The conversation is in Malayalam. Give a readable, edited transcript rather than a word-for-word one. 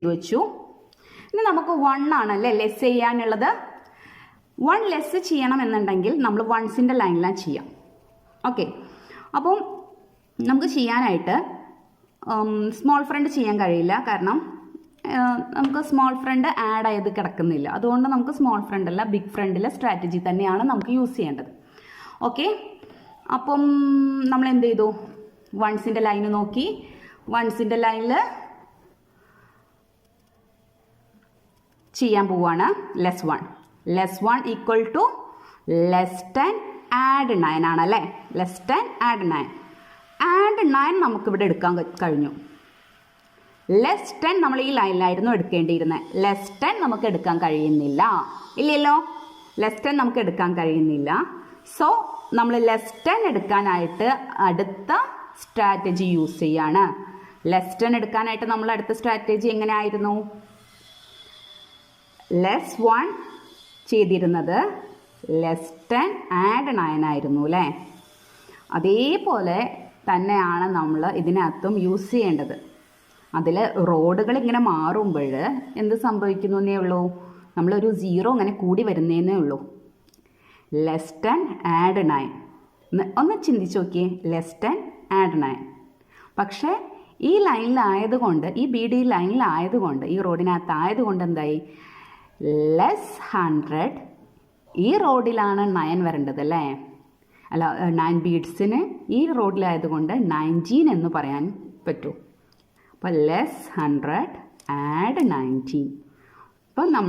വെച്ചു. ഇനി നമുക്ക് 1 ആണല്ലേ ലെസ് ചെയ്യാനുള്ളത്. 1 ലെസ് ചെയ്യണമെന്നുണ്ടെങ്കിൽ നമ്മൾ വൺസിൻ്റെ ലൈനിലാണ് ചെയ്യാം. ഓക്കെ, അപ്പം നമുക്ക് ചെയ്യാനായിട്ട് സ്മോൾ ഫ്രണ്ട് ചെയ്യാൻ കഴിയില്ല, കാരണം നമുക്ക് സ്മോൾ ഫ്രണ്ട് ആഡ് ചെയ്ത് കിടക്കുന്നില്ല. അതുകൊണ്ട് നമുക്ക് സ്മോൾ ഫ്രണ്ട് അല്ല ബിഗ് ഫ്രണ്ടിലെ സ്ട്രാറ്റജി തന്നെയാണ് നമുക്ക് യൂസ് ചെയ്യേണ്ടത്. ഓക്കെ, അപ്പം നമ്മൾ എന്ത് ചെയ്തു, വൺസിൻ്റെ ലൈന് നോക്കി. വൺസിൻ്റെ ലൈനിൽ ചെയ്യാൻ പോവാണ് less 1 equal to less 10 add 9 ആണല്ലേ. Less 10 add 9. ആഡ് 9 നമുക്കിവിടെ എടുക്കാൻ കഴിഞ്ഞു. ലെസ് 10 നമ്മൾ ഈ ലൈനിലായിരുന്നു എടുക്കേണ്ടിയിരുന്നത്. ലെസ് 10 നമുക്ക് എടുക്കാൻ കഴിയുന്നില്ല, ഇല്ലല്ലോ. ലെസ് 10 നമുക്ക് എടുക്കാൻ കഴിയുന്നില്ല. സോ നമ്മൾ ലെസ് 10 എടുക്കാനായിട്ട് അടുത്ത സ്ട്രാറ്റജി യൂസ് ചെയ്യാണ്. ലെസ് 10 എടുക്കാനായിട്ട് നമ്മൾ അടുത്ത സ്ട്രാറ്റജി എങ്ങനെയായിരുന്നു? ലെസ് 1 ചെയ്തിരുന്നത് ലെസ് 10 ആഡ് 9 ആയിരുന്നു അല്ലേ. അതേപോലെ തന്നെയാണ് നമ്മൾ ഇതിനകത്തും യൂസ് ചെയ്യേണ്ടത്. അതിൽ റോഡുകൾ ഇങ്ങനെ മാറുമ്പോൾ എന്ത് സംഭവിക്കുന്നു എന്നേ ഉള്ളൂ, നമ്മളൊരു 0 ഇങ്ങനെ കൂടി വരുന്നതേ ഉള്ളൂ. ലെസ് 10 ആഡ് 9 ഒന്ന് ചിന്തിച്ച് നോക്കിയേ. Less 10 add 9. പക്ഷേ ഈ ലൈനിലായതുകൊണ്ട്, ഈ ബി ഡി ലൈനിലായതുകൊണ്ട്, ഈ റോഡിനകത്തായതുകൊണ്ട് എന്തായി, ലെസ് 100. ഈ റോഡിലാണ് 9 വരേണ്ടത് അല്ലേ. അല്ല, 9 ബീഡ്സിന് ഈ റോഡിലായതുകൊണ്ട് 19 എന്ന് പറയാൻ പറ്റൂ. അപ്പോൾ ലെസ് 100 ആഡ് 19. അപ്പം നമ്മൾ